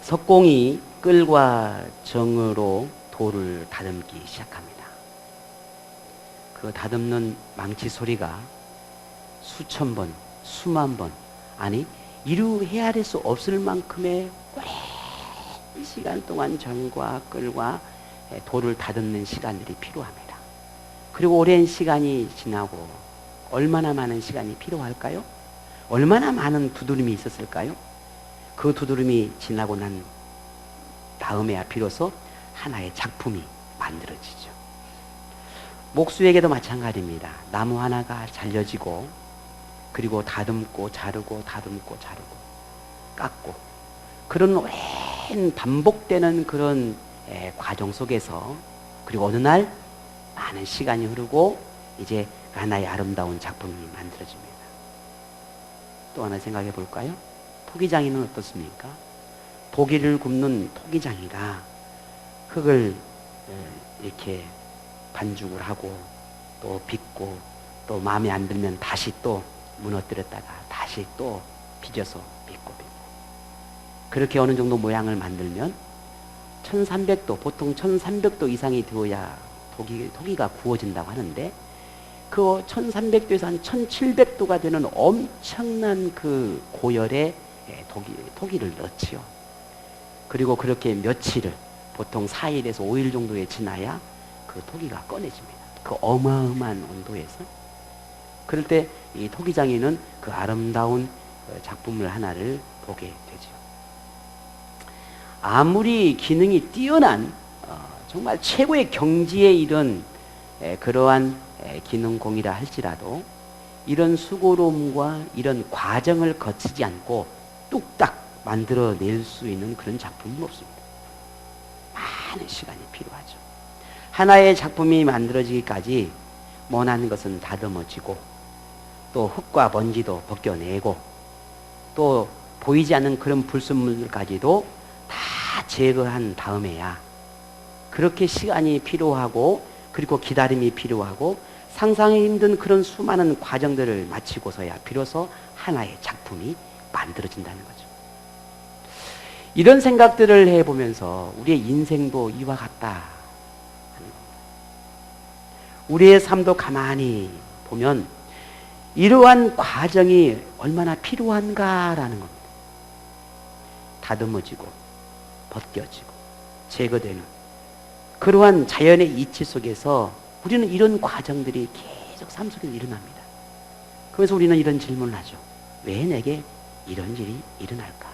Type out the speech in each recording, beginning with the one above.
석공이 끌과 정으로 돌을 다듬기 시작합니다. 그 다듬는 망치 소리가 수천 번, 수만 번, 아니 이루 헤아릴 수 없을 만큼의 오랜 시간 동안 정과 끌과 돌을 다듬는 시간들이 필요합니다. 그리고 오랜 시간이 지나고 얼마나 많은 시간이 필요할까요? 얼마나 많은 두드림이 있었을까요? 그 두드림이 지나고 난 다음에야 비로소 하나의 작품이 만들어지죠. 목수에게도 마찬가지입니다. 나무 하나가 잘려지고 그리고 다듬고 자르고 다듬고 자르고 깎고 그런 오랜 반복되는 그런 과정 속에서 그리고 어느 날 많은 시간이 흐르고 이제 하나의 아름다운 작품이 만들어집니다. 또 하나 생각해 볼까요? 토기장이는 어떻습니까? 고기를 굽는 토기장이가 흙을 이렇게 반죽을 하고 또 빚고 또 마음에 안 들면 다시 또 무너뜨렸다가 다시 또 빚어서 빚고 그렇게 어느 정도 모양을 만들면 1300도, 보통 1300도 이상이 되어야 토기가 구워진다고 하는데 그 1300도에서 한 1700도가 되는 엄청난 그 고열에 토기를 넣지요. 그리고 그렇게 며칠을 보통 4일에서 5일 정도에 지나야 그 토기가 꺼내집니다. 그 어마어마한 온도에서. 그럴 때 이 토기장인은 그 아름다운 작품을 하나를 보게 되죠. 아무리 기능이 뛰어난 정말 최고의 경지에 이른 그러한 기능공이라 할지라도 이런 수고로움과 이런 과정을 거치지 않고 뚝딱 만들어낼 수 있는 그런 작품은 없습니다. 많은 시간이 필요하죠. 하나의 작품이 만들어지기까지 원하는 것은 다듬어지고 또 흙과 먼지도 벗겨내고 또 보이지 않는 그런 불순물까지도 다 제거한 다음에야 그렇게 시간이 필요하고 그리고 기다림이 필요하고 상상이 힘든 그런 수많은 과정들을 마치고서야 비로소 하나의 작품이 만들어진다는 거죠. 이런 생각들을 해보면서 우리의 인생도 이와 같다 하는 겁니다. 우리의 삶도 가만히 보면 이러한 과정이 얼마나 필요한가라는 겁니다. 다듬어지고 벗겨지고 제거되는 그러한 자연의 이치 속에서 우리는 이런 과정들이 계속 삶 속에서 일어납니다. 그래서 우리는 이런 질문을 하죠. 왜 내게 이런 일이 일어날까?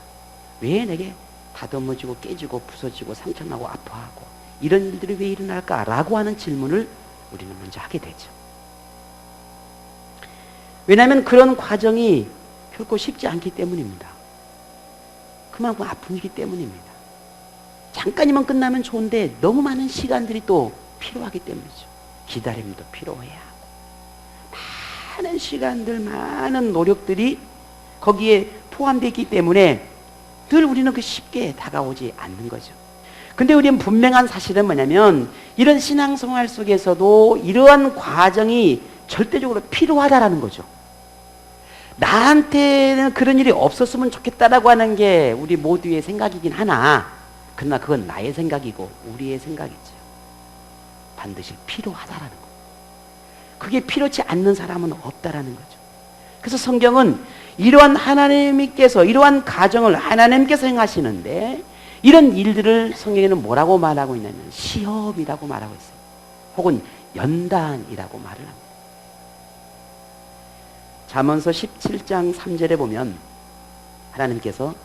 왜 내게 다듬어지고 깨지고 부서지고 상처나고 아파하고 이런 일들이 왜 일어날까? 라고 하는 질문을 우리는 먼저 하게 되죠. 왜냐하면 그런 과정이 결코 쉽지 않기 때문입니다. 그만큼 아픈 일이기 때문입니다. 잠깐이면 끝나면 좋은데 너무 많은 시간들이 또 필요하기 때문이죠. 기다림도 필요해야 하고 많은 시간들, 많은 노력들이 거기에 포함되어 있기 때문에 늘 우리는 그 쉽게 다가오지 않는 거죠. 근데 우리는 분명한 사실은 뭐냐면 이런 신앙생활 속에서도 이러한 과정이 절대적으로 필요하다라는 거죠. 나한테는 그런 일이 없었으면 좋겠다라고 하는 게 우리 모두의 생각이긴 하나 그러나 그건 나의 생각이고 우리의 생각이죠. 반드시 필요하다라는 거. 그게 필요치 않는 사람은 없다라는 거죠. 그래서 성경은 이러한 하나님께서 이러한 가정을 하나님께서 행하시는데 이런 일들을 성경에는 뭐라고 말하고 있냐면 시험이라고 말하고 있어요. 혹은 연단이라고 말을 합니다. 잠언서 17장 3절에 보면 하나님께서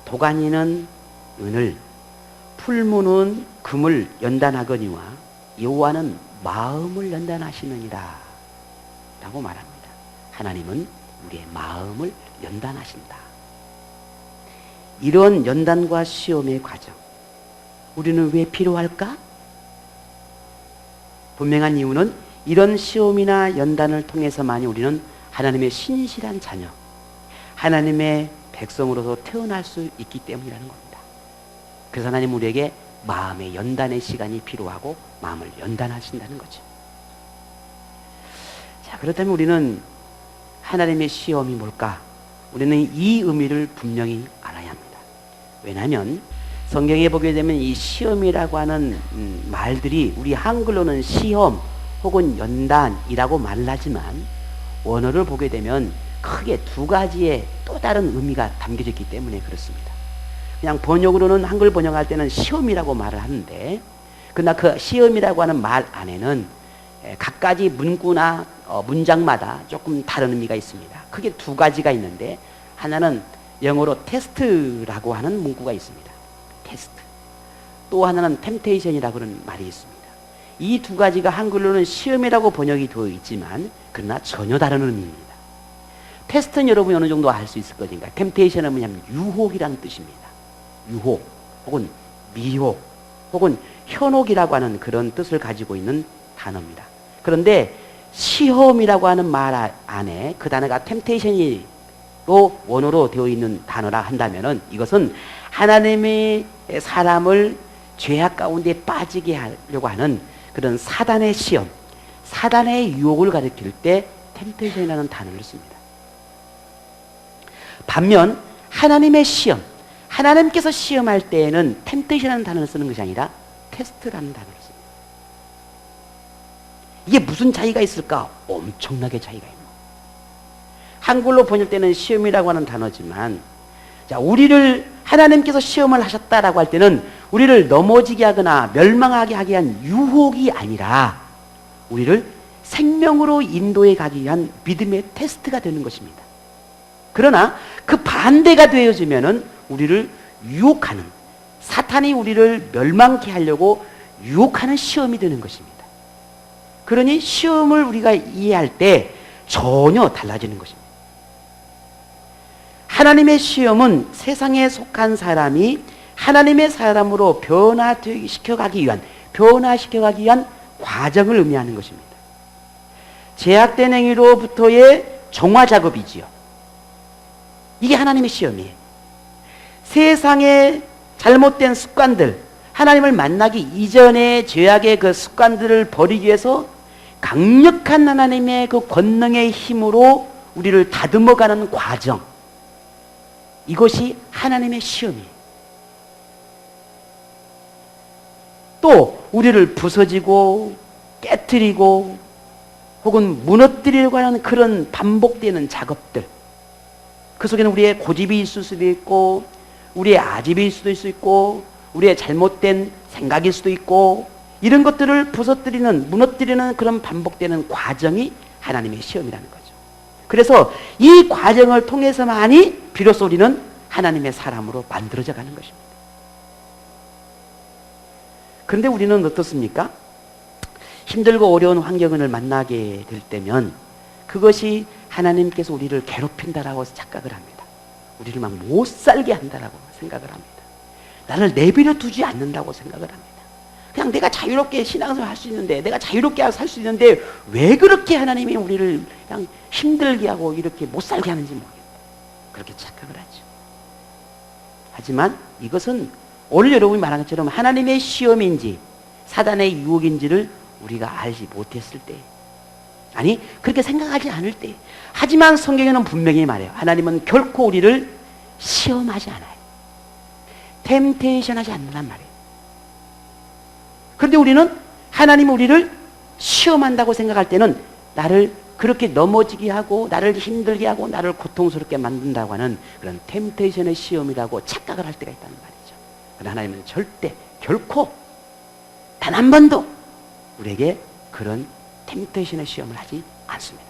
도가니는 은을 풀무는 금을 연단하거니와 여호와는 마음을 연단하시느니라 라고 말합니다. 하나님은 우리의 마음을 연단하신다. 이런 연단과 시험의 과정 우리는 왜 필요할까? 분명한 이유는 이런 시험이나 연단을 통해서만이 우리는 하나님의 신실한 자녀, 하나님의 백성으로서 태어날 수 있기 때문이라는 겁니다. 그래서 하나님 우리에게 마음의 연단의 시간이 필요하고 마음을 연단하신다는 거죠. 자, 그렇다면 우리는 하나님의 시험이 뭘까? 우리는 이 의미를 분명히 알아야 합니다. 왜냐하면 성경에 보게 되면 이 시험이라고 하는 말들이 우리 한글로는 시험 혹은 연단이라고 말을 하지만 원어를 보게 되면 크게 두 가지의 또 다른 의미가 담겨져 있기 때문에 그렇습니다. 그냥 번역으로는 한글 번역할 때는 시험이라고 말을 하는데 그러나 그 시험이라고 하는 말 안에는 각가지 문구나 문장마다 조금 다른 의미가 있습니다. 크게 두 가지가 있는데 하나는 영어로 테스트라고 하는 문구가 있습니다. 테스트. 또 하나는 템테이션이라고 하는 말이 있습니다. 이 두 가지가 한글로는 시험이라고 번역이 되어 있지만 그러나 전혀 다른 의미입니다. 테스트는 여러분이 어느 정도 알 수 있을 거니까 템테이션은 뭐냐면 유혹이라는 뜻입니다. 유혹 혹은 미혹 혹은 현혹이라고 하는 그런 뜻을 가지고 있는 단어입니다. 그런데 시험이라고 하는 말 안에 그 단어가 템테이션으로 원어로 되어 있는 단어라 한다면은 이것은 하나님의 사람을 죄악 가운데 빠지게 하려고 하는 그런 사단의 시험, 사단의 유혹을 가리킬 때 템테이션이라는 단어를 씁니다. 반면 하나님의 시험, 하나님께서 시험할 때에는 템테이션이라는 단어를 쓰는 것이 아니라 테스트라는 단어를 씁니다. 이게 무슨 차이가 있을까? 엄청나게 차이가 있습니다. 한글로 번역 때는 시험이라고 하는 단어지만 자, 우리를 하나님께서 시험을 하셨다라고 할 때는 우리를 넘어지게 하거나 멸망하게 하게 한 유혹이 아니라 우리를 생명으로 인도해 가기 위한 믿음의 테스트가 되는 것입니다. 그러나 그 반대가 되어지면은 우리를 유혹하는, 사탄이 우리를 멸망케 하려고 유혹하는 시험이 되는 것입니다. 그러니 시험을 우리가 이해할 때 전혀 달라지는 것입니다. 하나님의 시험은 세상에 속한 사람이 하나님의 사람으로 변화시켜가기 위한 과정을 의미하는 것입니다. 죄악된 행위로부터의 정화 작업이지요. 이게 하나님의 시험이에요. 세상의 잘못된 습관들, 하나님을 만나기 이전의 죄악의 그 습관들을 버리기 위해서 강력한 하나님의 그 권능의 힘으로 우리를 다듬어가는 과정, 이것이 하나님의 시험이에요. 또 우리를 부서지고 깨트리고 혹은 무너뜨리려고 하는 그런 반복되는 작업들, 그 속에는 우리의 고집이 있을 수도 있고 우리의 아집일 수도 있을 수 있고 우리의 잘못된 생각일 수도 있고 이런 것들을 부서뜨리는, 무너뜨리는 그런 반복되는 과정이 하나님의 시험이라는 거죠. 그래서 이 과정을 통해서만이 비로소 우리는 하나님의 사람으로 만들어져 가는 것입니다. 그런데 우리는 어떻습니까? 힘들고 어려운 환경을 만나게 될 때면 그것이 하나님께서 우리를 괴롭힌다라고 착각을 합니다. 우리를 막 못 살게 한다라고 생각을 합니다. 나를 내버려 두지 않는다고 생각을 합니다. 그냥 내가 자유롭게 신앙생활 할 수 있는데, 내가 자유롭게 살 수 있는데 왜 그렇게 하나님이 우리를 그냥 힘들게 하고 이렇게 못 살게 하는지 모르겠다. 그렇게 착각을 하죠. 하지만 이것은 오늘 여러분이 말한 것처럼 하나님의 시험인지 사단의 유혹인지를 우리가 알지 못했을 때, 아니 그렇게 생각하지 않을 때, 하지만 성경에는 분명히 말해요. 하나님은 결코 우리를 시험하지 않아요. 템테이션 하지 않는단 말이에요. 그런데 우리는 하나님이 우리를 시험한다고 생각할 때는 나를 그렇게 넘어지게 하고 나를 힘들게 하고 나를 고통스럽게 만든다고 하는 그런 템테이션의 시험이라고 착각을 할 때가 있다는 말이죠. 그러나 하나님은 절대 결코 단 한 번도 우리에게 그런 템테이션의 시험을 하지 않습니다.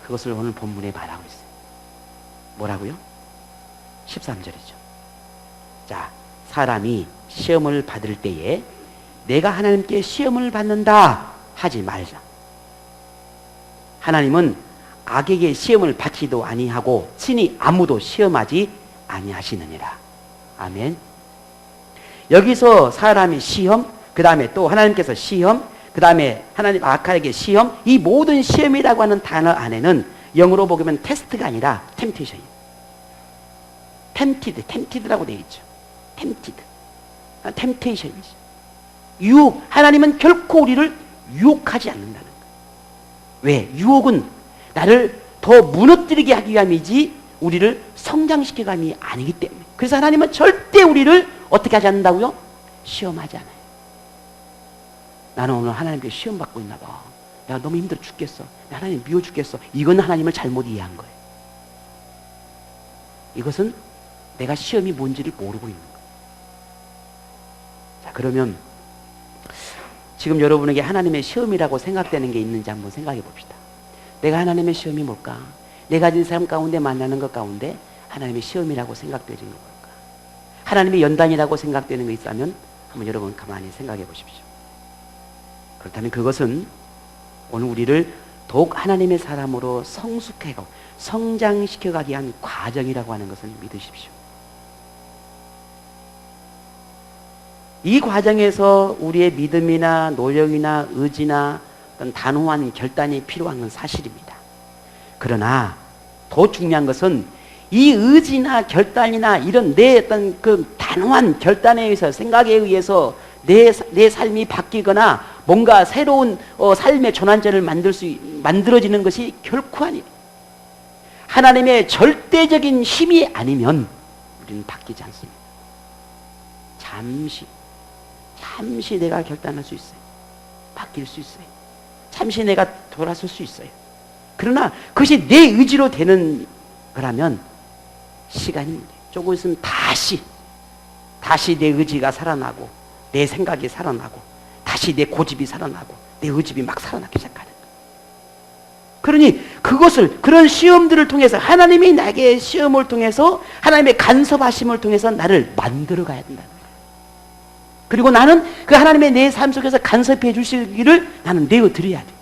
그것을 오늘 본문에 말하고 있어요. 뭐라고요? 13절이죠. 자, 사람이 시험을 받을 때에 내가 하나님께 시험을 받는다 하지 말자. 하나님은 악에게 시험을 받지도 아니하고 친히 아무도 시험하지 아니하시느니라. 아멘. 여기서 사람이 시험, 그 다음에 또 하나님께서 시험, 그 다음에 하나님 악하에게 시험, 이 모든 시험이라고 하는 단어 안에는 영어로 보면 테스트가 아니라 템테이션이에요. 템티드라고 되어 있죠. 템테이션이죠. 유혹, 하나님은 결코 우리를 유혹하지 않는다는 거예요. 왜? 유혹은 나를 더 무너뜨리게 하기 위함이지 우리를 성장시켜감이 아니기 때문에. 그래서 하나님은 절대 우리를 어떻게 하지 않는다고요? 시험하지 않아요. 나는 오늘 하나님께 시험 받고 있나 봐. 내가 너무 힘들어 죽겠어. 하나님 미워 죽겠어. 이건 하나님을 잘못 이해한 거예요. 이것은 내가 시험이 뭔지를 모르고 있는 거예요. 자, 그러면 지금 여러분에게 하나님의 시험이라고 생각되는 게 있는지 한번 생각해 봅시다. 내가 하나님의 시험이 뭘까? 내가 이 삶 가운데 만나는 것 가운데 하나님의 시험이라고 생각되는 것 뭘까? 하나님의 연단이라고 생각되는 거 있다면 한번 여러분 가만히 생각해 보십시오. 그렇다면 그것은 오늘 우리를 더욱 하나님의 사람으로 성숙해가고 성장시켜가기 위한 과정이라고 하는 것을 믿으십시오. 이 과정에서 우리의 믿음이나 노력이나 의지나 어떤 단호한 결단이 필요한 건 사실입니다. 그러나 더 중요한 것은 이 의지나 결단이나 이런 내 어떤 그 단호한 결단에 의해서 생각에 의해서 내 삶이 바뀌거나 뭔가 새로운 삶의 전환점을 만들어지는 것이 결코 아니에요. 하나님의 절대적인 힘이 아니면 우리는 바뀌지 않습니다. 잠시 내가 결단할 수 있어요. 바뀔 수 있어요. 잠시 내가 돌아설 수 있어요. 그러나 그것이 내 의지로 되는 거라면 시간이 문제예요. 조금 있으면 다시 내 의지가 살아나고 내 생각이 살아나고 다시 내 고집이 살아나고 내 의집이 막 살아나기 시작하는 거예요. 그러니 그런 시험들을 통해서 하나님이 나에게 시험을 통해서 하나님의 간섭하심을 통해서 나를 만들어 가야 된다는 거예요. 그리고 나는 그 하나님의 내 삶 속에서 간섭해 주시기를 나는 내어드려야 돼요.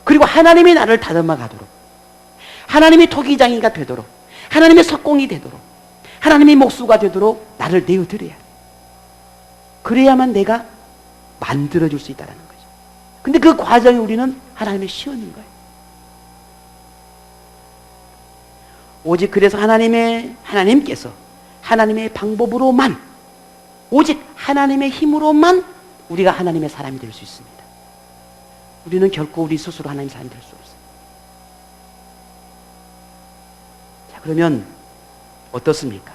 그리고 하나님이 나를 다듬어 가도록, 하나님이 토기장이가 되도록, 하나님의 석공이 되도록, 하나님의 목수가 되도록 나를 내어드려야 돼요. 그래야만 내가 만들어줄 수 있다는 거죠. 근데 그 과정이 우리는 하나님의 시험인 거예요. 오직 그래서 하나님께서 하나님의 방법으로만, 오직 하나님의 힘으로만 우리가 하나님의 사람이 될 수 있습니다. 우리는 결코 우리 스스로 하나님의 사람이 될 수 없어요. 자, 그러면 어떻습니까?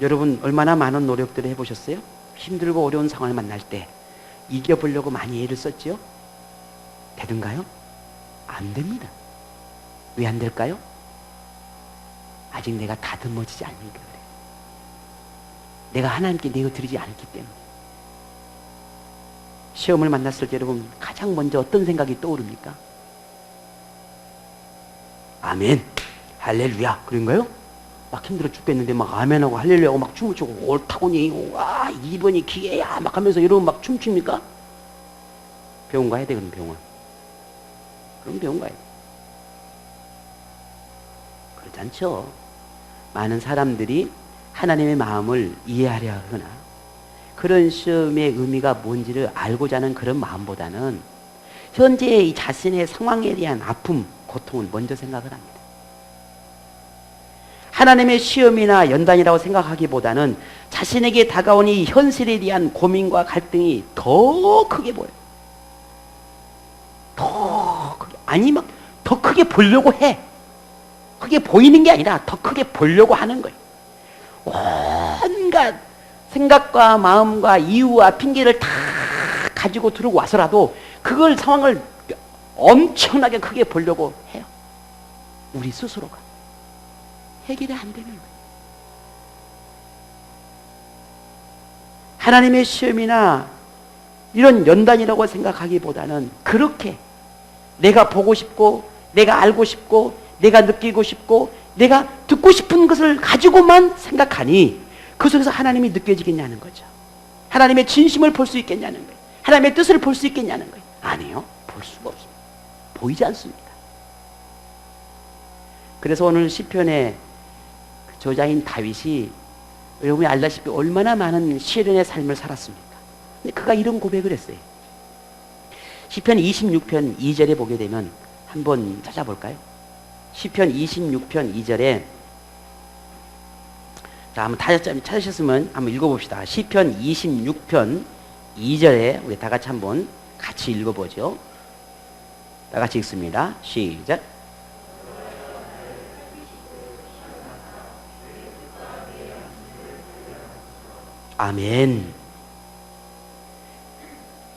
여러분 얼마나 많은 노력들을 해보셨어요? 힘들고 어려운 상황을 만날 때 이겨보려고 많이 애를 썼지요? 되던가요? 안 됩니다. 왜 안 될까요? 아직 내가 다듬어지지 않으니까 그래요. 내가 하나님께 내어드리지 않기 때문에. 시험을 만났을 때 여러분 가장 먼저 어떤 생각이 떠오릅니까? 아멘, 할렐루야, 그런가요? 막 힘들어 죽겠는데 막 아멘하고 할렐루야하고 막 춤을 추고 옳다고니 와 2번이 기회야 막 하면서 이러면 막 춤춥니까? 병원 가야 돼. 그럼 병원 가야 돼. 그렇지 않죠. 많은 사람들이 하나님의 마음을 이해하려 하거나 그런 시험의 의미가 뭔지를 알고자 하는 그런 마음보다는 현재 이 자신의 상황에 대한 아픔, 고통을 먼저 생각을 합니다. 하나님의 시험이나 연단이라고 생각하기보다는 자신에게 다가온 이 현실에 대한 고민과 갈등이 더 크게 보여요. 더 크게. 아니, 막 더 크게 보려고 해. 크게 보이는 게 아니라 더 크게 보려고 하는 거예요. 온갖 생각과 마음과 이유와 핑계를 다 가지고 들어와서라도 그걸 상황을 엄청나게 크게 보려고 해요. 우리 스스로가. 해결이 안 되는 거예요. 하나님의 시험이나 이런 연단이라고 생각하기보다는 그렇게 내가 보고 싶고 내가 알고 싶고 내가 느끼고 싶고 내가 듣고 싶은 것을 가지고만 생각하니 그 속에서 하나님이 느껴지겠냐는 거죠. 하나님의 진심을 볼 수 있겠냐는 거예요. 하나님의 뜻을 볼 수 있겠냐는 거예요. 아니요, 볼 수가 없습니다. 보이지 않습니다. 그래서 오늘 시편의 저자인 다윗이 여러분이 알다시피 얼마나 많은 시련의 삶을 살았습니까? 근데 그가 이런 고백을 했어요. 시편 26편 2절에 보게 되면 한번 찾아볼까요? 시편 26편 2절에 자, 한번 찾으셨으면 한번 읽어봅시다. 시편 26편 2절에 우리 다 같이 한번 같이 읽어보죠. 다 같이 읽습니다. 시작. 아멘.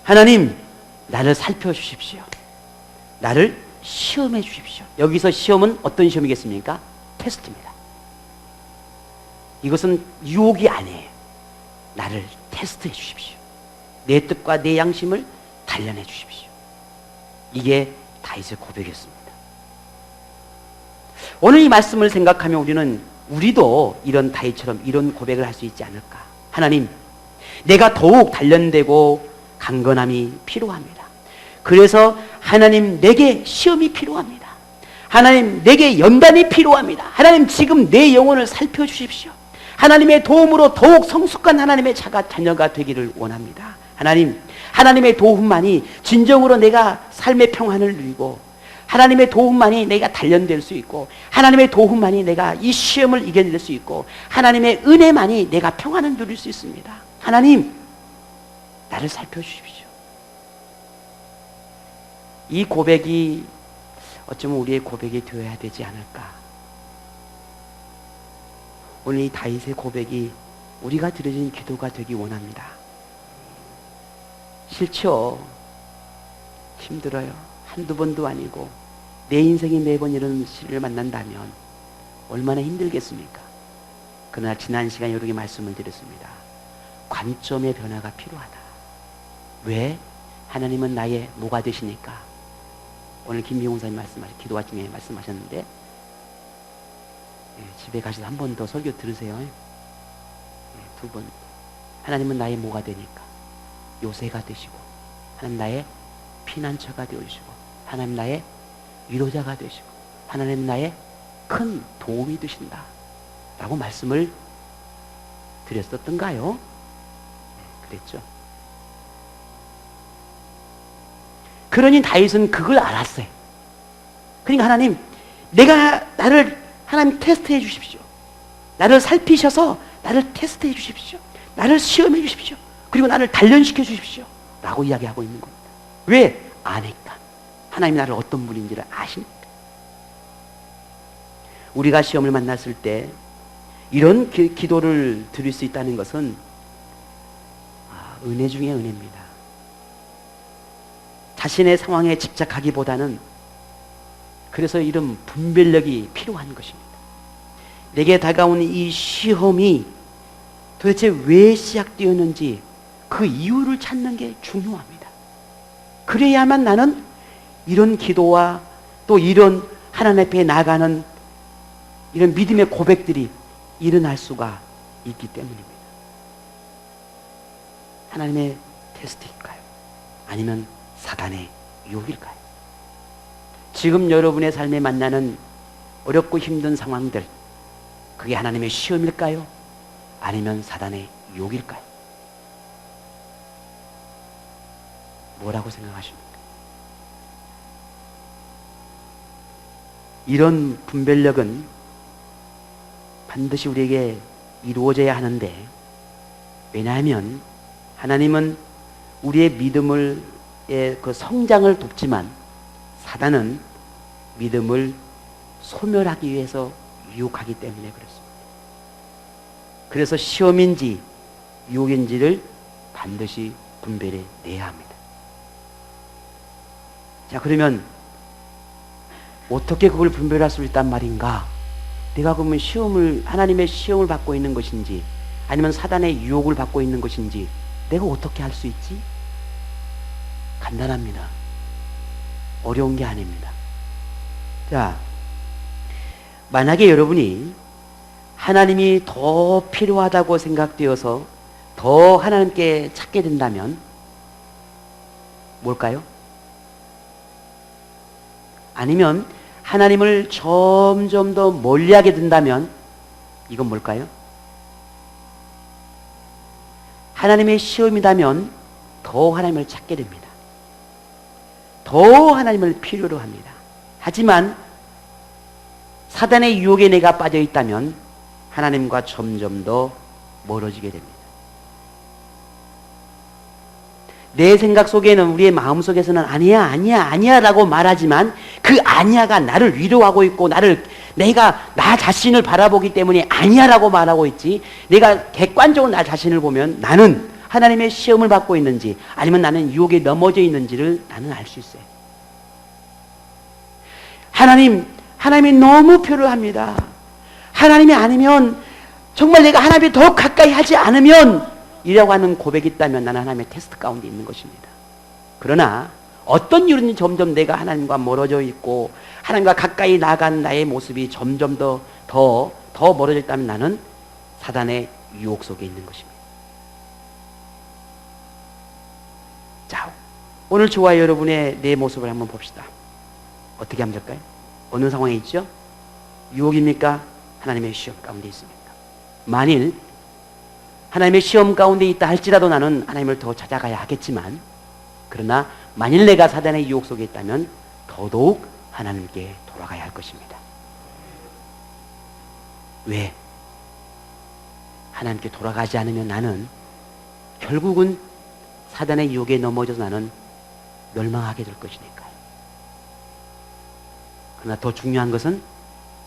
하나님, 나를 살펴주십시오. 나를 시험해 주십시오. 여기서 시험은 어떤 시험이겠습니까? 테스트입니다. 이것은 유혹이 아니에요. 나를 테스트해 주십시오. 내 뜻과 내 양심을 단련해 주십시오. 이게 다윗의 고백이었습니다. 오늘 이 말씀을 생각하면 우리도 이런 다윗처럼 이런 고백을 할 수 있지 않을까. 하나님, 내가 더욱 단련되고 강건함이 필요합니다. 그래서 하나님, 내게 시험이 필요합니다. 하나님, 내게 연단이 필요합니다. 하나님, 지금 내 영혼을 살펴주십시오. 하나님의 도움으로 더욱 성숙한 하나님의 자녀가 되기를 원합니다. 하나님, 하나님의 도움만이 진정으로 내가 삶의 평안을 누리고, 하나님의 도움만이 내가 단련될 수 있고, 하나님의 도움만이 내가 이 시험을 이겨낼 수 있고, 하나님의 은혜만이 내가 평안을 누릴 수 있습니다. 하나님, 나를 살펴주십시오. 이 고백이 어쩌면 우리의 고백이 되어야 되지 않을까. 오늘 이 다윗의 고백이 우리가 드려진 기도가 되기 원합니다. 싫죠. 힘들어요. 한두 번도 아니고 내 인생이 매번 이런 시를 만난다면 얼마나 힘들겠습니까? 그러나 지난 시간에 여러 개 말씀을 드렸습니다. 관점의 변화가 필요하다. 왜? 하나님은 나의 뭐가 되시니까. 오늘 김미홍사님 기도와 중에 말씀하셨는데, 집에 가셔서 한 번 더 설교 들으세요. 두 번. 하나님은 나의 뭐가 되니까. 요새가 되시고, 하나님 나의 피난처가 되어주시고, 하나님 나의 위로자가 되시고, 하나님 나의 큰 도움이 되신다 라고 말씀을 드렸었던가요? 그랬죠. 그러니 다윗은 그걸 알았어요. 그러니까 하나님, 나를 하나님 테스트해 주십시오. 나를 살피셔서 나를 테스트해 주십시오. 나를 시험해 주십시오. 그리고 나를 단련시켜 주십시오 라고 이야기하고 있는 겁니다. 왜? 아니까. 하나님이 나를 어떤 분인지를 아시니까. 우리가 시험을 만났을 때 이런 기도를 드릴 수 있다는 것은 은혜 중에 은혜입니다. 자신의 상황에 집착하기보다는, 그래서 이런 분별력이 필요한 것입니다. 내게 다가온 이 시험이 도대체 왜 시작되었는지 그 이유를 찾는 게 중요합니다. 그래야만 나는 이런 기도와 또 이런 하나님 앞에 나가는 이런 믿음의 고백들이 일어날 수가 있기 때문입니다. 하나님의 테스트일까요? 아니면 사단의 유혹일까요? 지금 여러분의 삶에 만나는 어렵고 힘든 상황들, 그게 하나님의 시험일까요? 아니면 사단의 유혹일까요? 뭐라고 생각하십니까? 이런 분별력은 반드시 우리에게 이루어져야 하는데, 왜냐하면 하나님은 우리의 믿음의 그 성장을 돕지만 사단은 믿음을 소멸하기 위해서 유혹하기 때문에 그렇습니다. 그래서 시험인지 유혹인지를 반드시 분별해 내야 합니다. 자, 그러면 어떻게 그걸 분별할 수 있단 말인가? 내가 그러면 하나님의 시험을 받고 있는 것인지 아니면 사단의 유혹을 받고 있는 것인지 내가 어떻게 할 수 있지? 간단합니다. 어려운 게 아닙니다. 자, 만약에 여러분이 하나님이 더 필요하다고 생각되어서 더 하나님께 찾게 된다면 뭘까요? 아니면 하나님을 점점 더 멀리하게 된다면 이건 뭘까요? 하나님의 시험이라면 더 하나님을 찾게 됩니다. 더 하나님을 필요로 합니다. 하지만 사단의 유혹에 내가 빠져 있다면 하나님과 점점 더 멀어지게 됩니다. 내 생각 속에는, 우리의 마음 속에서는 아니야 라고 말하지만 그 아니야가 나를 위로하고 있고 나를 내가 나 자신을 바라보기 때문에 아니야라고 말하고 있지, 내가 객관적으로 나 자신을 보면 나는 하나님의 시험을 받고 있는지 아니면 나는 유혹에 넘어져 있는지를 나는 알 수 있어요. 하나님이 너무 필요합니다. 하나님이 아니면, 정말 내가 하나님이 더 가까이 하지 않으면 이라고 하는 고백이 있다면 나는 하나님의 테스트 가운데 있는 것입니다. 그러나 어떤 이유든지 점점 내가 하나님과 멀어져 있고 하나님과 가까이 나아간 나의 모습이 점점 더 멀어져 있다면 나는 사단의 유혹 속에 있는 것입니다. 자, 오늘 저와 여러분의 내 모습을 한번 봅시다. 어떻게 하면 될까요? 어느 상황에 있죠? 유혹입니까? 하나님의 시험 가운데 있습니까? 만일 하나님의 시험 가운데 있다 할지라도 나는 하나님을 더 찾아가야 하겠지만, 그러나 만일 내가 사단의 유혹 속에 있다면 더더욱 하나님께 돌아가야 할 것입니다. 왜? 하나님께 돌아가지 않으면 나는 결국은 사단의 유혹에 넘어져서 나는 멸망하게 될 것이니까요. 그러나 더 중요한 것은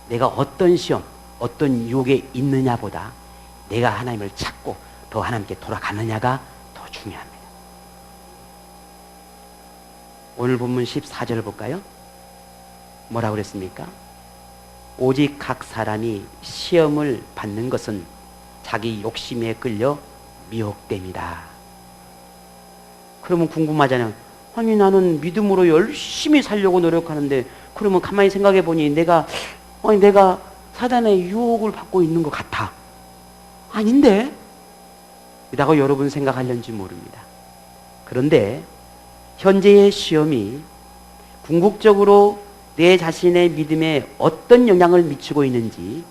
내가 어떤 시험, 어떤 유혹에 있느냐보다 내가 하나님을 찾고 더 하나님께 돌아가느냐가 더 중요합니다. 오늘 본문 14절을 볼까요? 뭐라고 그랬습니까? 오직 각 사람이 시험을 받는 것은 자기 욕심에 끌려 미혹됩니다. 그러면 궁금하잖아요. 아니, 나는 믿음으로 열심히 살려고 노력하는데, 그러면 가만히 생각해 보니 내가 사단의 유혹을 받고 있는 것 같아. 아닌데? 라고 여러분 생각하려는지 모릅니다. 그런데 현재의 시험이 궁극적으로 내 자신의 믿음에 어떤 영향을 미치고 있는지,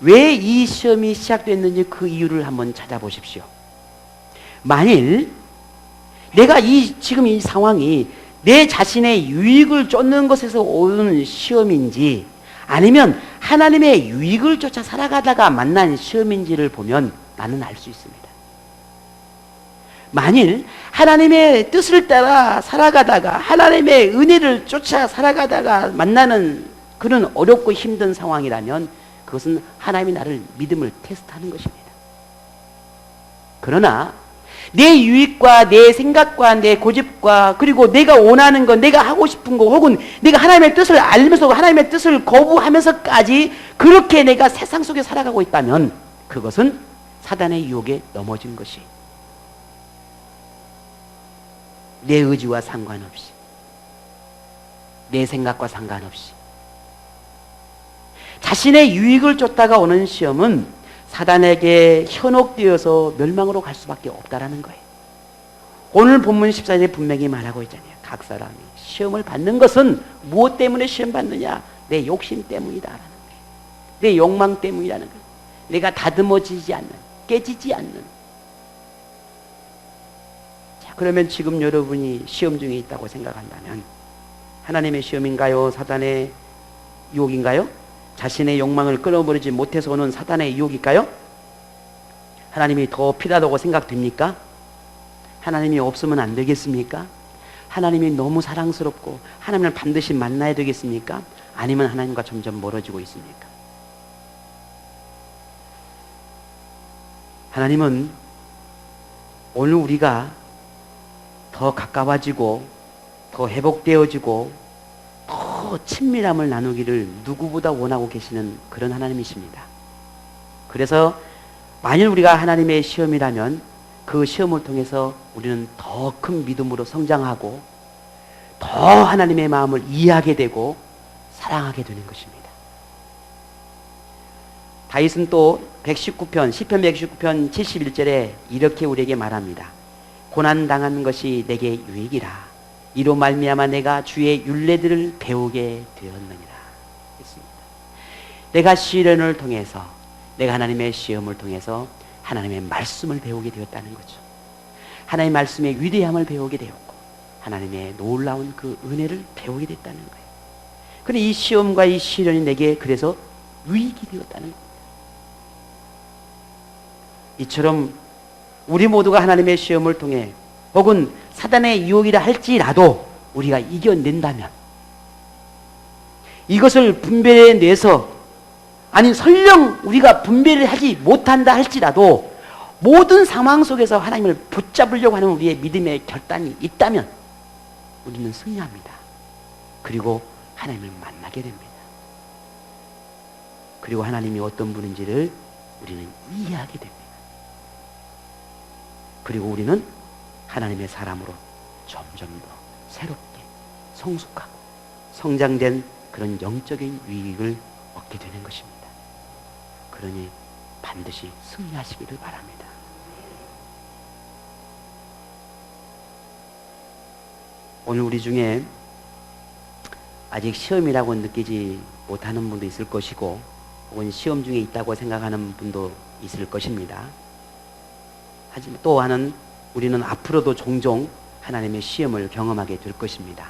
왜 이 시험이 시작됐는지 그 이유를 한번 찾아보십시오. 만일 내가 지금 이 상황이 내 자신의 유익을 쫓는 것에서 오는 시험인지 아니면 하나님의 유익을 쫓아 살아가다가 만난 시험인지를 보면 나는 알 수 있습니다. 만일 하나님의 뜻을 따라 살아가다가 하나님의 은혜를 쫓아 살아가다가 만나는 그런 어렵고 힘든 상황이라면 그것은 하나님이 나를 믿음을 테스트하는 것입니다. 그러나 내 유익과 내 생각과 내 고집과 그리고 내가 원하는 것, 내가 하고 싶은 것, 혹은 내가 하나님의 뜻을 알면서 하나님의 뜻을 거부하면서까지 그렇게 내가 세상 속에 살아가고 있다면 그것은 사단의 유혹에 넘어진 것이, 내 의지와 상관없이, 내 생각과 상관없이 자신의 유익을 쫓다가 오는 시험은 사단에게 현혹되어서 멸망으로 갈 수밖에 없다라는 거예요. 오늘 본문 14절에 분명히 말하고 있잖아요. 각 사람이 시험을 받는 것은 무엇 때문에 시험 받느냐? 내 욕심 때문이다라는 거예요. 내 욕망 때문이라는 거예요. 내가 다듬어지지 않는, 깨지지 않는. 자, 그러면 지금 여러분이 시험 중에 있다고 생각한다면 하나님의 시험인가요? 사단의 유혹인가요? 자신의 욕망을 끊어버리지 못해서 오는 사단의 유혹일까요? 하나님이 더 필요하다고 생각됩니까? 하나님이 없으면 안 되겠습니까? 하나님이 너무 사랑스럽고 하나님을 반드시 만나야 되겠습니까? 아니면 하나님과 점점 멀어지고 있습니까? 하나님은 오늘 우리가 더 가까워지고 더 회복되어지고 더 친밀함을 나누기를 누구보다 원하고 계시는 그런 하나님이십니다. 그래서 만일 우리가 하나님의 시험이라면 그 시험을 통해서 우리는 더 큰 믿음으로 성장하고 더 하나님의 마음을 이해하게 되고 사랑하게 되는 것입니다. 다윗은 또 119편, 시편 119편 71절에 이렇게 우리에게 말합니다. 고난당한 것이 내게 유익이라. 이로 말미암아 내가 주의 율례들을 배우게 되었느니라 했습니다. 내가 시련을 통해서, 내가 하나님의 시험을 통해서 하나님의 말씀을 배우게 되었다는 거죠. 하나님의 말씀의 위대함을 배우게 되었고 하나님의 놀라운 그 은혜를 배우게 됐다는 거예요. 그런데 이 시험과 이 시련이 내게 그래서 유익이 되었다는 겁니다. 이처럼 우리 모두가 하나님의 시험을 통해 혹은 사단의 유혹이라 할지라도 우리가 이겨낸다면, 이것을 분별해내서 아니 설령 우리가 분별을 하지 못한다 할지라도 모든 상황 속에서 하나님을 붙잡으려고 하는 우리의 믿음의 결단이 있다면 우리는 승리합니다. 그리고 하나님을 만나게 됩니다. 그리고 하나님이 어떤 분인지를 우리는 이해하게 됩니다. 그리고 우리는 하나님의 사람으로 점점 더 새롭게 성숙하고 성장된 그런 영적인 유익을 얻게 되는 것입니다. 그러니 반드시 승리하시기를 바랍니다. 오늘 우리 중에 아직 시험이라고 느끼지 못하는 분도 있을 것이고 혹은 시험 중에 있다고 생각하는 분도 있을 것입니다. 하지만 또한 우리는 앞으로도 종종 하나님의 시험을 경험하게 될 것입니다.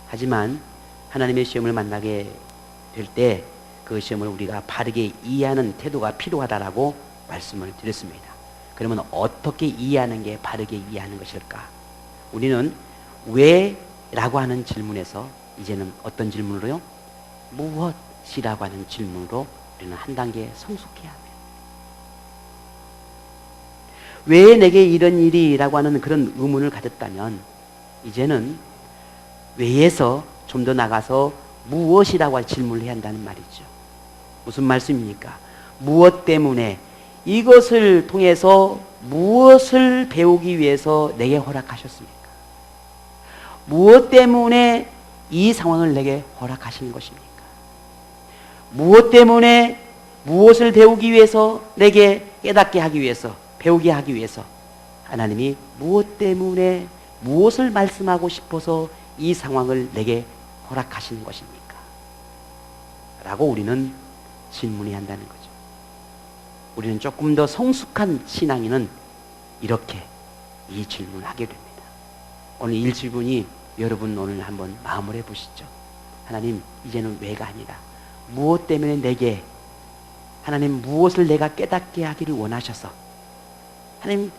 하지만 하나님의 시험을 만나게 될 때 그 시험을 우리가 바르게 이해하는 태도가 필요하다라고 말씀을 드렸습니다. 그러면 어떻게 이해하는 게 바르게 이해하는 것일까? 우리는 왜? 라고 하는 질문에서 이제는 어떤 질문으로요? 무엇이라고 하는 질문으로 우리는 한 단계 성숙해야 합니다. 왜 내게 이런 일이? 라고 하는 그런 의문을 가졌다면 이제는 왜에서 좀 더 나가서 무엇이라고 질문을 해야 한다는 말이죠. 무슨 말씀입니까? 무엇 때문에 이것을 통해서 무엇을 배우기 위해서 내게 허락하셨습니까? 무엇 때문에 이 상황을 내게 허락하시는 것입니까? 무엇 때문에 무엇을 배우기 위해서 내게 깨닫게 하기 위해서 배우게 하기 위해서 하나님이 무엇 때문에 무엇을 말씀하고 싶어서 이 상황을 내게 허락하시는 것입니까? 라고 우리는 질문해야 한다는 거죠. 우리는 조금 더 성숙한 신앙인은 이렇게 이 질문을 하게 됩니다. 오늘 이 질문이 여러분 오늘 한번 마음을 해보시죠. 하나님 이제는 왜가 아니라 무엇 때문에 내게 하나님 무엇을 내가 깨닫게 하기를 원하셔서 하나님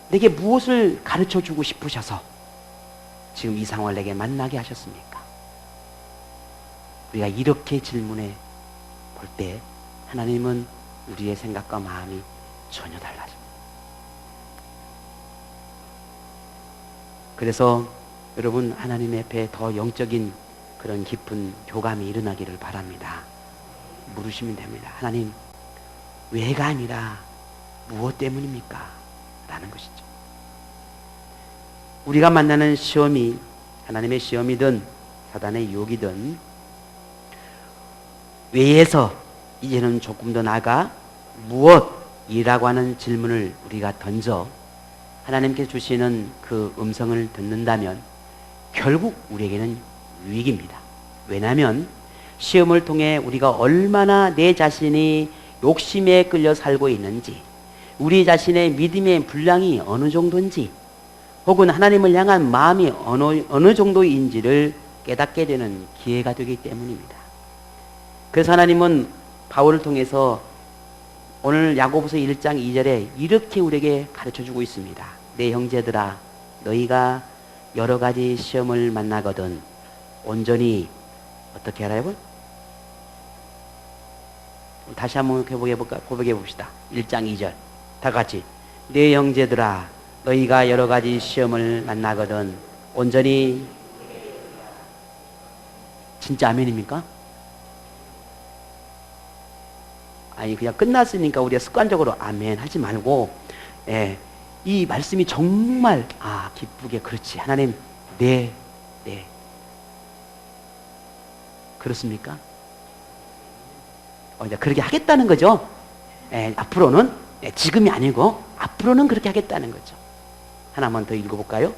내게 무엇을 가르쳐 주고 싶으셔서 지금 이 상황을 내게 만나게 하셨습니까? 우리가 이렇게 질문해 볼 때 하나님은 우리의 생각과 마음이 전혀 달라집니다. 그래서 여러분 하나님 앞에 더 영적인 그런 깊은 교감이 일어나기를 바랍니다. 물으시면 됩니다. 하나님 왜가 아니라 무엇 때문입니까? 라는 것이죠. 우리가 만나는 시험이 하나님의 시험이든 사단의 유혹이든 왜에서 이제는 조금 더 나아가 무엇이라고 하는 질문을 우리가 던져 하나님께 주시는 그 음성을 듣는다면 결국 우리에게는 유익입니다. 왜냐하면 시험을 통해 우리가 얼마나 내 자신이 욕심에 끌려 살고 있는지, 우리 자신의 믿음의 분량이 어느 정도인지, 혹은 하나님을 향한 마음이 어느 정도인지를 깨닫게 되는 기회가 되기 때문입니다. 그래서 하나님은 바울을 통해서 오늘 야고보서 1장 2절에 이렇게 우리에게 가르쳐주고 있습니다. 내 형제들아 너희가 여러 가지 시험을 만나거든 온전히 어떻게 하라요? 다시 한번 고백해 봅시다. 1장 2절 다 같이 내 형제들아 너희가 여러 가지 시험을 만나거든 온전히 진짜 아멘입니까? 아니 그냥 끝났으니까 우리가 습관적으로 아멘 하지 말고 이 말씀이 정말 기쁘게 그렇지 하나님 네 그렇습니까? 이제 그렇게 하겠다는 거죠. 앞으로는 지금이 아니고 앞으로는 그렇게 하겠다는 거죠. 하나만 더 읽어볼까요?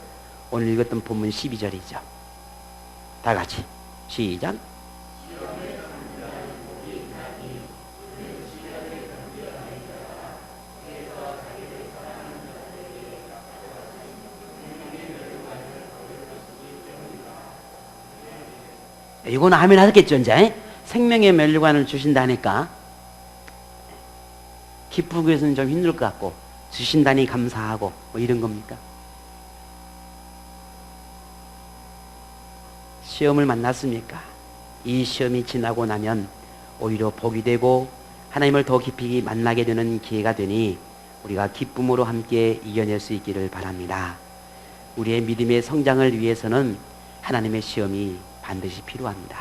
오늘 읽었던 본문 12절이죠. 다 같이 시작. 이건 아멘 하겠죠, 이제. 생명의 멸류관을 주신다니까. 기쁘기 위해서는 좀 힘들 것 같고, 주신다니 감사하고, 뭐 이런 겁니까? 시험을 만났습니까? 이 시험이 지나고 나면 오히려 복이 되고, 하나님을 더 깊이 만나게 되는 기회가 되니 우리가 기쁨으로 함께 이겨낼 수 있기를 바랍니다. 우리의 믿음의 성장을 위해서는 하나님의 시험이 반드시 필요합니다.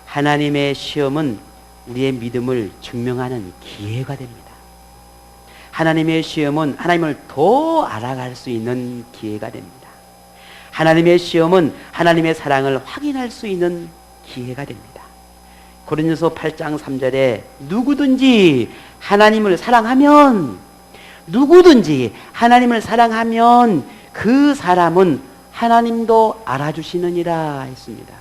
하나님의 시험은 우리의 믿음을 증명하는 기회가 됩니다. 하나님의 시험은 하나님을 더 알아갈 수 있는 기회가 됩니다. 하나님의 시험은 하나님의 사랑을 확인할 수 있는 기회가 됩니다. 고린도서 8장 3절에 누구든지 하나님을 사랑하면 그 사람은 하나님도 알아주시느니라 했습니다.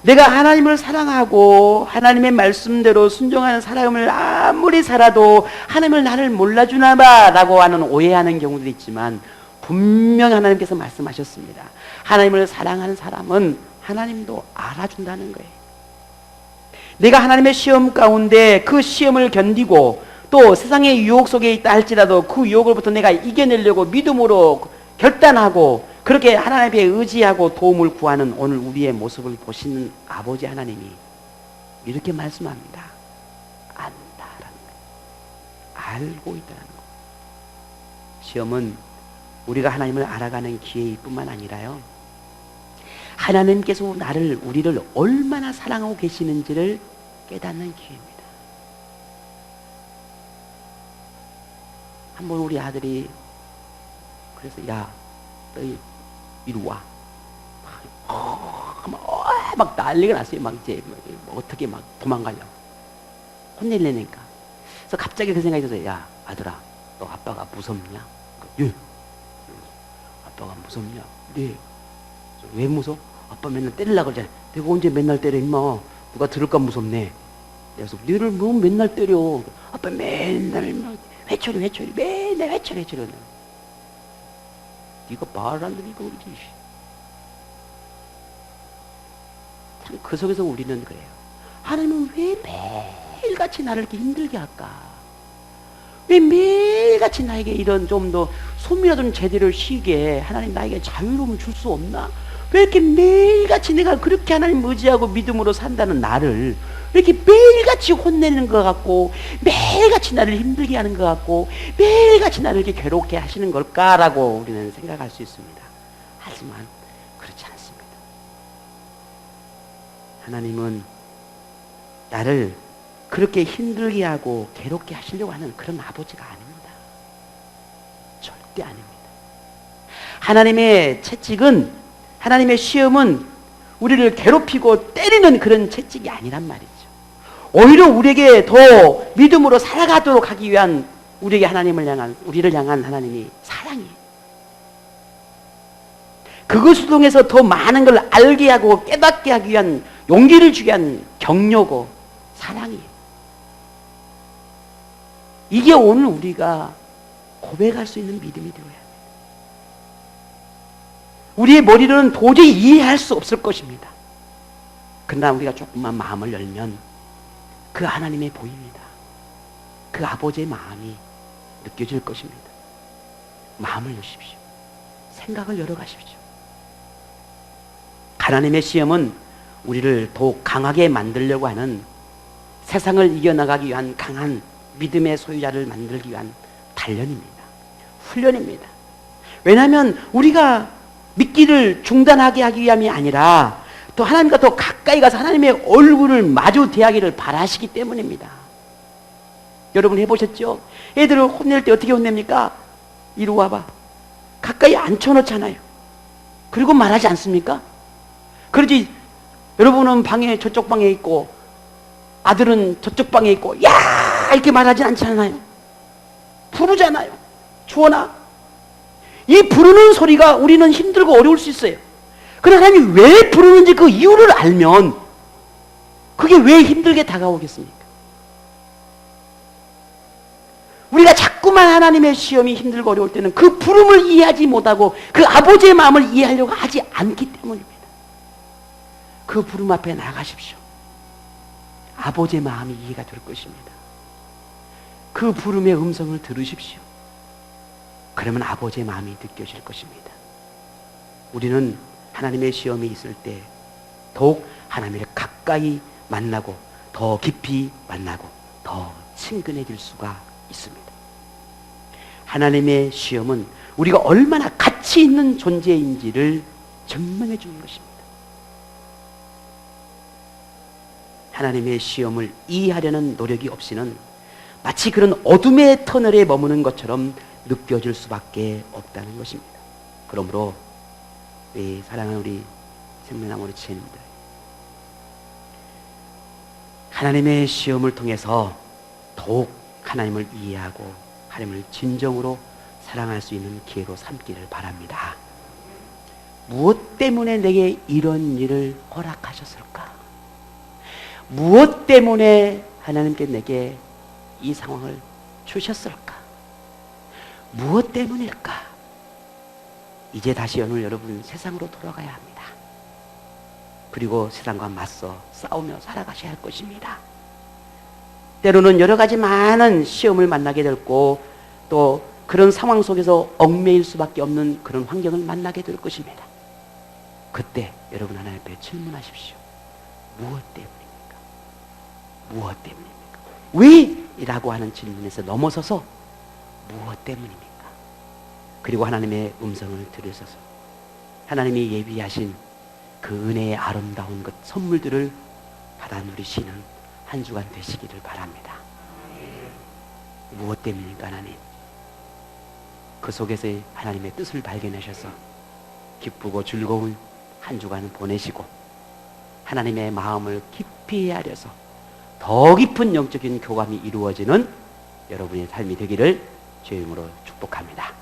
내가 하나님을 사랑하고 하나님의 말씀대로 순종하는 사람을 아무리 살아도 하나님을 나를 몰라주나 봐 라고 하는 오해하는 경우도 있지만 분명히 하나님께서 말씀하셨습니다. 하나님을 사랑하는 사람은 하나님도 알아준다는 거예요. 내가 하나님의 시험 가운데 그 시험을 견디고 또 세상의 유혹 속에 있다 할지라도 그 유혹으로부터 내가 이겨내려고 믿음으로 결단하고 그렇게 하나님께 의지하고 도움을 구하는 오늘 우리의 모습을 보시는 아버지 하나님이 이렇게 말씀합니다. 안다라는 거예요. 알고 있다는 거예요. 시험은 우리가 하나님을 알아가는 기회일 뿐만 아니라요, 하나님께서 우리를 얼마나 사랑하고 계시는지를 깨닫는 기회입니다. 한번 우리 아들이 그래서 야, 너 이리 와. 막 난리가 났어요. 막 이제 어떻게 막 도망가려고 혼내려니까. 그래서 갑자기 그 생각이 들어요. 야, 아들아, 너 아빠가 무섭냐? 예. 아빠가 무섭냐? 네. 왜 무서워? 아빠 맨날 때리려고 그러잖아. 내가 언제 맨날 때려 임마. 누가 들을까 무섭네. 그래서 너를 뭐 맨날 때려. 아빠 맨날 회초리 맨날 회초리 네가 말 안 들으니까 그러지. 참 그 속에서 우리는 그래요. 하나님은 왜 매일같이 나를 이렇게 힘들게 할까? 왜 매일같이 나에게 이런 좀 더 숨이라도 좀 제대로 쉬게 하나님 나에게 자유로움을 줄 수 없나? 왜 이렇게 매일같이 내가 그렇게 하나님 의지하고 믿음으로 산다는 나를 왜 이렇게 매일같이 혼내는 것 같고 매일같이 나를 힘들게 하는 것 같고 매일같이 나를 이렇게 괴롭게 하시는 걸까라고 우리는 생각할 수 있습니다. 하지만 그렇지 않습니다. 하나님은 나를 그렇게 힘들게 하고 괴롭게 하시려고 하는 그런 아버지가 아닙니다. 절대 아닙니다. 하나님의 채찍은, 하나님의 시험은 우리를 괴롭히고 때리는 그런 채찍이 아니란 말이죠. 오히려 우리에게 더 믿음으로 살아가도록 하기 위한 우리를 향한 하나님이 사랑이에요. 그것을 통해서 더 많은 걸 알게 하고 깨닫게 하기 위한 용기를 주기 위한 격려고 사랑이에요. 이게 오늘 우리가 고백할 수 있는 믿음이 되어야 합니다. 우리의 머리로는 도저히 이해할 수 없을 것입니다. 그러나 우리가 조금만 마음을 열면 그 하나님의 보입니다. 그 아버지의 마음이 느껴질 것입니다. 마음을 여십시오. 생각을 열어가십시오. 하나님의 시험은 우리를 더욱 강하게 만들려고 하는, 세상을 이겨나가기 위한 강한 믿음의 소유자를 만들기 위한 단련입니다. 훈련입니다. 왜냐하면 우리가 믿기를 중단하게 하기 위함이 아니라 또 하나님과 더 가까이 가서 하나님의 얼굴을 마주 대하기를 바라시기 때문입니다. 여러분 해보셨죠? 애들을 혼낼 때 어떻게 혼냅니까? 이리 와봐. 가까이 앉혀놓잖아요. 그리고 말하지 않습니까? 그러지. 여러분은 저쪽 방에 있고 아들은 저쪽 방에 있고 야 이렇게 말하지 않잖아요. 부르잖아요. 주원아. 이 부르는 소리가 우리는 힘들고 어려울 수 있어요. 그러나 하나님이 왜 부르는지 그 이유를 알면 그게 왜 힘들게 다가오겠습니까? 우리가 자꾸만 하나님의 시험이 힘들고 어려울 때는 그 부름을 이해하지 못하고 그 아버지의 마음을 이해하려고 하지 않기 때문입니다. 그 부름 앞에 나가십시오. 아버지의 마음이 이해가 될 것입니다. 그 부름의 음성을 들으십시오. 그러면 아버지의 마음이 느껴질 것입니다. 우리는 하나님의 시험이 있을 때 더욱 하나님을 가까이 만나고 더 깊이 만나고 더 친근해질 수가 있습니다. 하나님의 시험은 우리가 얼마나 가치 있는 존재인지를 증명해 주는 것입니다. 하나님의 시험을 이해하려는 노력이 없이는 마치 그런 어둠의 터널에 머무는 것처럼 느껴질 수밖에 없다는 것입니다. 그러므로 우리 사랑하는 우리 생명나무 지체님들, 하나님의 시험을 통해서 더욱 하나님을 이해하고 하나님을 진정으로 사랑할 수 있는 기회로 삼기를 바랍니다. 무엇 때문에 내게 이런 일을 허락하셨을까? 무엇 때문에 하나님께 내게 이 상황을 주셨을까? 무엇 때문일까? 이제 다시 오늘 여러분 세상으로 돌아가야 합니다. 그리고 세상과 맞서 싸우며 살아가셔야 할 것입니다. 때로는 여러 가지 많은 시험을 만나게 되고 또 그런 상황 속에서 얽매일 수밖에 없는 그런 환경을 만나게 될 것입니다. 그때 여러분 하나님 앞에 질문하십시오. 무엇 때문입니까? 무엇 때문입니까? 왜? 이라고 하는 질문에서 넘어서서 무엇 때문입니까? 그리고 하나님의 음성을 들으셔서 하나님이 예비하신 그 은혜의 아름다운 것 선물들을 받아 누리시는 한 주간 되시기를 바랍니다. 무엇 때문입니까, 하나님? 그 속에서 하나님의 뜻을 발견하셔서 기쁘고 즐거운 한 주간 보내시고 하나님의 마음을 깊이 헤아려서 더 깊은 영적인 교감이 이루어지는 여러분의 삶이 되기를 주의 이름으로 축복합니다.